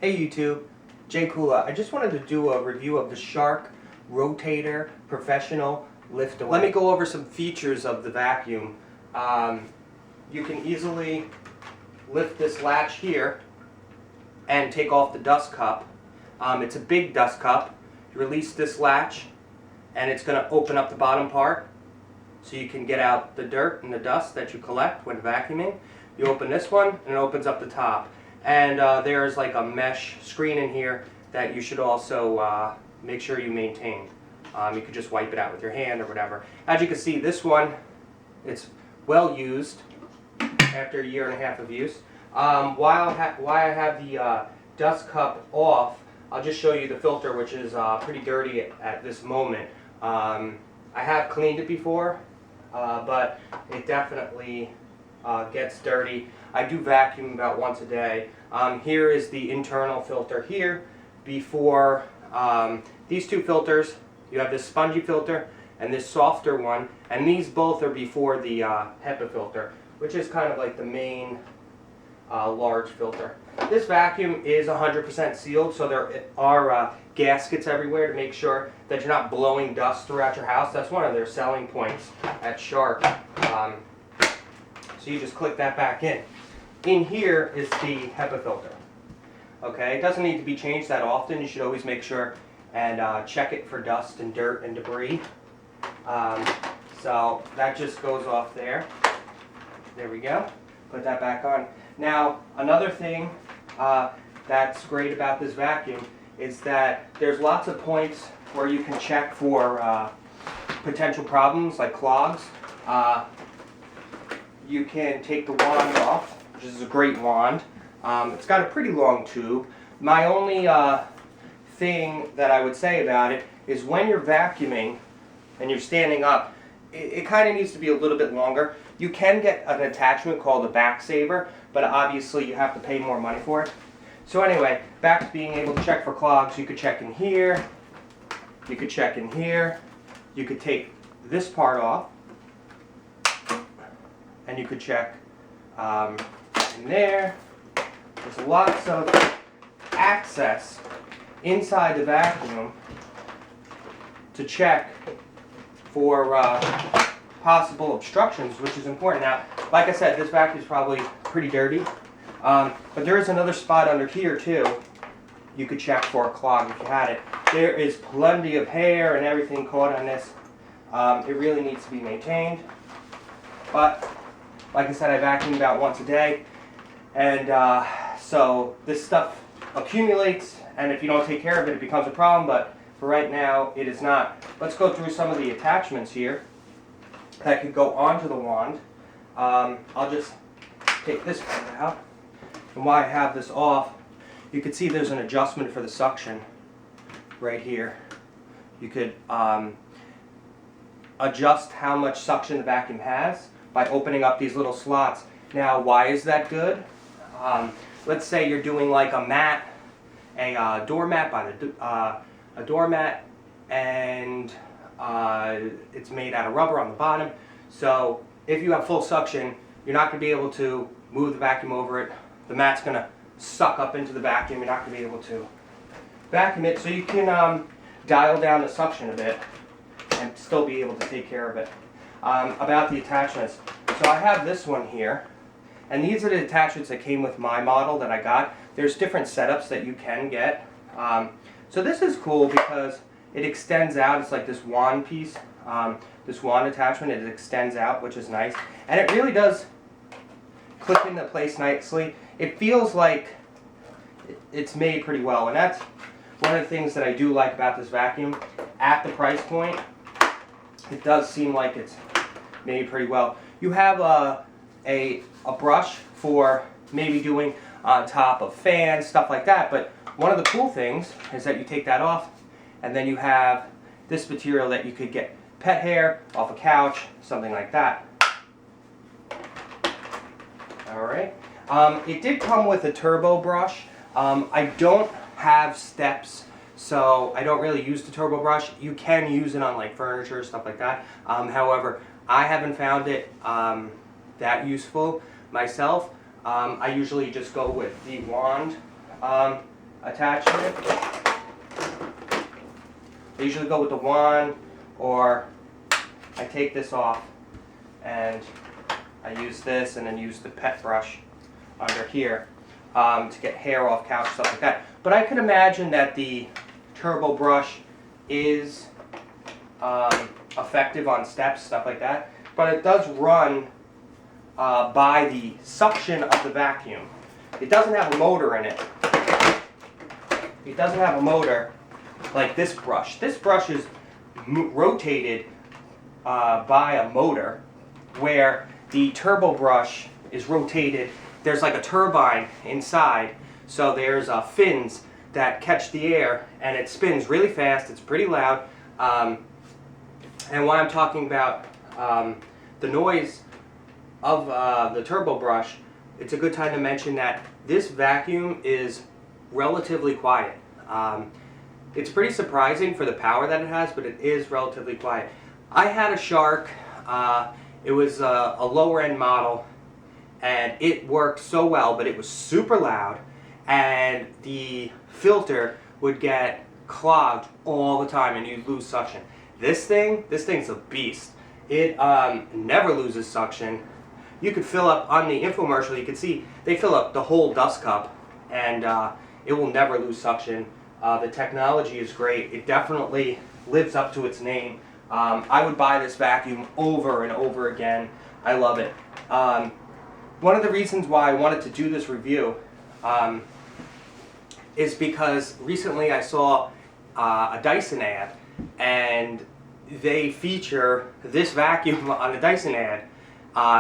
Hey YouTube, Jay Koola. I just wanted to do a review of the Shark Rotator Professional Liftaway. Let me go over some features of the vacuum. You can easily lift this latch here and take off the dust cup. It's a big dust cup. You release this latch and it's going to open up the bottom part so you can get out the dirt and the dust that you collect when vacuuming. You open this one and it opens up the top. And there's like a mesh screen in here that you should also make sure you maintain. You could just wipe it out with your hand or whatever. As you can see, this one, it's well used after a year and a half of use. While I have the dust cup off, I'll just show you the filter, which is pretty dirty at this moment. I have cleaned it before, but it definitely gets dirty. I do vacuum about once a day. Here is the internal filter here. Before these two filters, you have this spongy filter and this softer one, and these both are before the HEPA filter, which is kind of like the main large filter. This vacuum is 100% sealed, so there are gaskets everywhere to make sure that you're not blowing dust throughout your house. That's one of their selling points at Shark. So you just click that back in. In here is the HEPA filter. Okay, it doesn't need to be changed that often. You should always make sure and check it for dust and dirt and debris. So that just goes off there. There we go. Put that back on. Now, another thing that's great about this vacuum is that there's lots of points where you can check for potential problems like clogs. You can take the wand off, which is a great wand. It's got a pretty long tube. My only thing that I would say about it is when you're vacuuming and you're standing up, it kind of needs to be a little bit longer. You can get an attachment called a back saver, but obviously you have to pay more money for it. So anyway, back to being able to check for clogs. You could check in here, you could check in here, you could take this part off, and you could check in there. There's lots of access inside the vacuum to check for possible obstructions, which is important. Now, like I said, this vacuum is probably pretty dirty, but there is another spot under here too. You could check for a clog if you had it. There is plenty of hair and everything caught on this. It really needs to be maintained, but like I said, I vacuum about once a day, and so this stuff accumulates, and if you don't take care of it, it becomes a problem, but for right now, it is not. Let's go through some of the attachments here that could go onto the wand. I'll just take this part out, and while I have this off, you can see there's an adjustment for the suction right here. You could adjust how much suction the vacuum has by opening up these little slots. Now, why is that good? Let's say you're doing like a mat, a doormat by a doormat, and it's made out of rubber on the bottom. So if you have full suction, you're not going to be able to move the vacuum over it. The mat's going to suck up into the vacuum. You're not going to be able to vacuum it. So you can dial down the suction a bit and still be able to take care of it. About the attachments. So I have this one here, and these are the attachments that came with my model that I got. There's different setups that you can get. So this is cool because it extends out. It's like this wand piece, this wand attachment. It extends out, which is nice, and it really does clip into place nicely. It feels like it's made pretty well, and that's one of the things that I do like about this vacuum. At the price point, it does seem like it's made pretty well. You have a brush for maybe doing on top of fans, stuff like that, but one of the cool things is that you take that off, and then you have this material that you could get pet hair off a couch, something like that. Alright. It did come with a turbo brush. I don't have steps, so I don't really use the turbo brush. You can use it on like furniture, stuff like that. However, I haven't found it that useful myself. I usually just go with the wand attachment. I usually go with the wand, or I take this off and I use this and then use the pet brush under here to get hair off couch, stuff like that. But I could imagine that the turbo brush is effective on steps, stuff like that. But it does run by the suction of the vacuum. It doesn't have a motor in it. It doesn't have a motor like this brush. This brush is rotated by a motor, where the turbo brush is rotated. There's like a turbine inside, so there's fins that catch the air, and it spins really fast. It's pretty loud. And why I'm talking about the noise of the turbo brush, it's a good time to mention that this vacuum is relatively quiet. It's pretty surprising for the power that it has, but it is relatively quiet. I had a Shark. It was a lower end model, and it worked so well, but it was super loud, and the filter would get clogged all the time, and you'd lose suction. This thing's a beast. It never loses suction. You could fill up, on the infomercial, you can see they fill up the whole dust cup, and it will never lose suction. The technology is great. It definitely lives up to its name. I would buy this vacuum over and over again. I love it. One of the reasons why I wanted to do this review is because recently I saw a Dyson ad, and they feature this vacuum on the Dyson ad.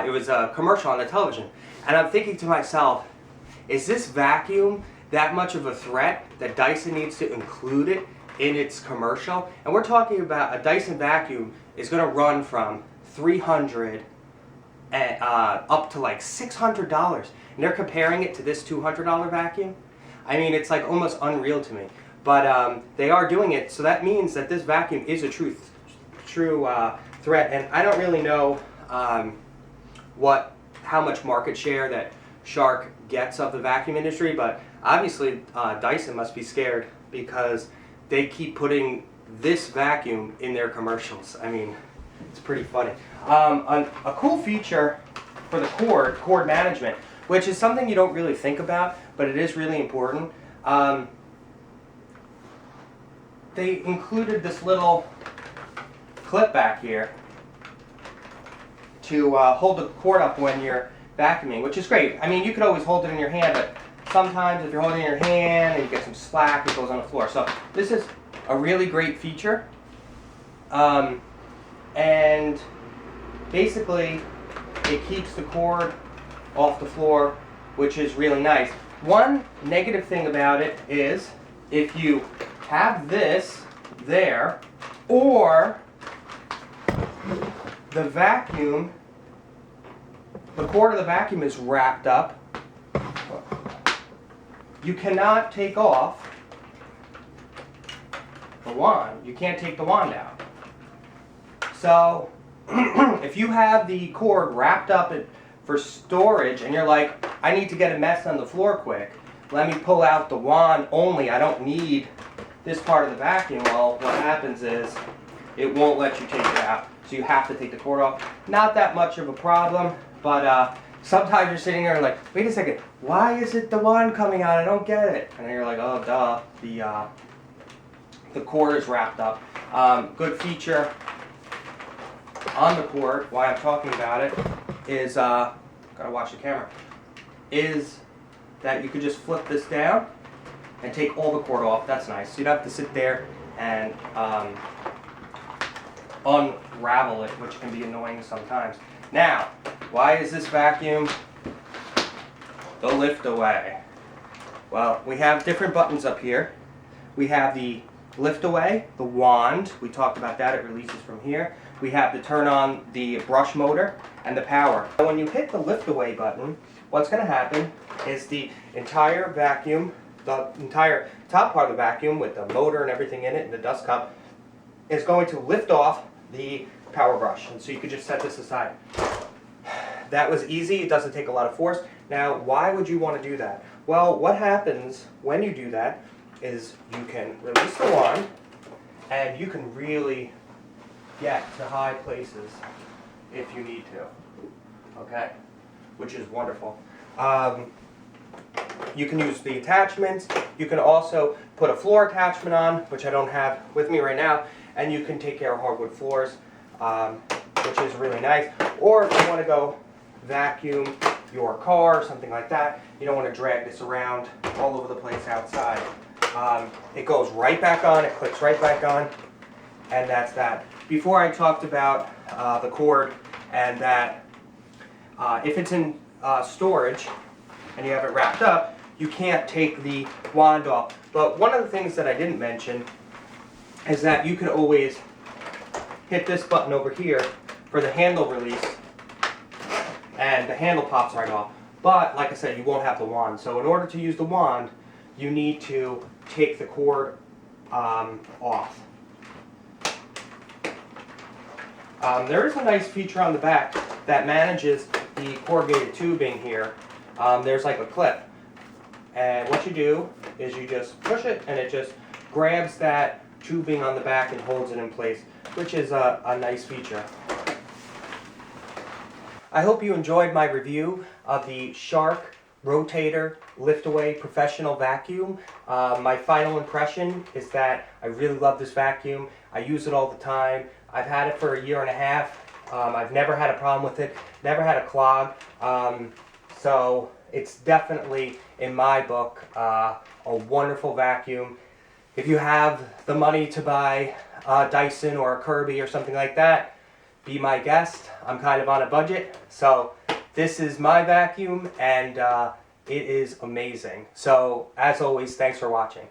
It was a commercial on the television, and I'm thinking to myself, is this vacuum that much of a threat that Dyson needs to include it in its commercial? And we're talking about a Dyson vacuum is going to run from $300 up to like $600, and they're comparing it to this $200 vacuum. I mean, it's like almost unreal to me. But they are doing it, so that means that this vacuum is a true threat. And I don't really know how much market share that Shark gets of the vacuum industry, but obviously Dyson must be scared, because they keep putting this vacuum in their commercials. I mean, it's pretty funny. A cool feature for the cord management, which is something you don't really think about, but it is really important. They included this little clip back here to hold the cord up when you're vacuuming, which is great. I mean, you could always hold it in your hand, but sometimes if you're holding it in your hand and you get some slack, it goes on the floor. So this is a really great feature. And basically it keeps the cord off the floor, which is really nice. One negative thing about it is if you have this there, or the vacuum, the cord of the vacuum is wrapped up, you cannot take off the wand. You can't take the wand out. So if you have the cord wrapped up for storage and you're like, I need to get a mess on the floor quick, let me pull out the wand only, I don't need this part of the vacuum, well, what happens is it won't let you take it out. So you have to take the cord off. Not that much of a problem, but sometimes you're sitting there and like, wait a second, why is it the wand coming out? I don't get it. And then you're like, oh, duh, the cord is wrapped up. Good feature on the cord, why I'm talking about it, is, gotta watch the camera, is that you could just flip this down and take all the cord off. That's nice. So you don't have to sit there and unravel it, which can be annoying sometimes. Now, why is this vacuum the Liftaway? Well, we have different buttons up here. We have the Liftaway, the wand. We talked about that. It releases from here. We have to turn on the brush motor and the power. When you hit the Liftaway button, what's going to happen is the entire vacuum, the entire top part of the vacuum with the motor and everything in it and the dust cup is going to lift off the power brush. And so you could just set this aside. That was easy. It doesn't take a lot of force. Now, why would you want to do that? Well, what happens when you do that is you can release the wand and you can really get to high places if you need to, okay? Which is wonderful. You can use the attachments. You can also put a floor attachment on, which I don't have with me right now, and you can take care of hardwood floors, which is really nice. Or if you want to go vacuum your car or something like that, you don't want to drag this around all over the place outside. It goes right back on, it clicks right back on, and that's that. Before I talked about the cord and that if it's in storage and you have it wrapped up, you can't take the wand off. But one of the things that I didn't mention is that you can always hit this button over here for the handle release, and the handle pops right off. But like I said, you won't have the wand. So in order to use the wand, you need to take the cord off. There is a nice feature on the back that manages the corrugated tubing here. There's like a clip, and what you do is you just push it and it just grabs that tubing on the back and holds it in place, which is a nice feature. I hope you enjoyed my review of the Shark Rotator Liftaway Professional Vacuum. My final impression is that I really love this vacuum. I use it all the time. I've had it for a year and a half. I've never had a problem with it, never had a clog. So it's definitely, in my book, a wonderful vacuum. If you have the money to buy a Dyson or a Kirby or something like that, be my guest. I'm kind of on a budget, so this is my vacuum, and it is amazing. So, as always, thanks for watching.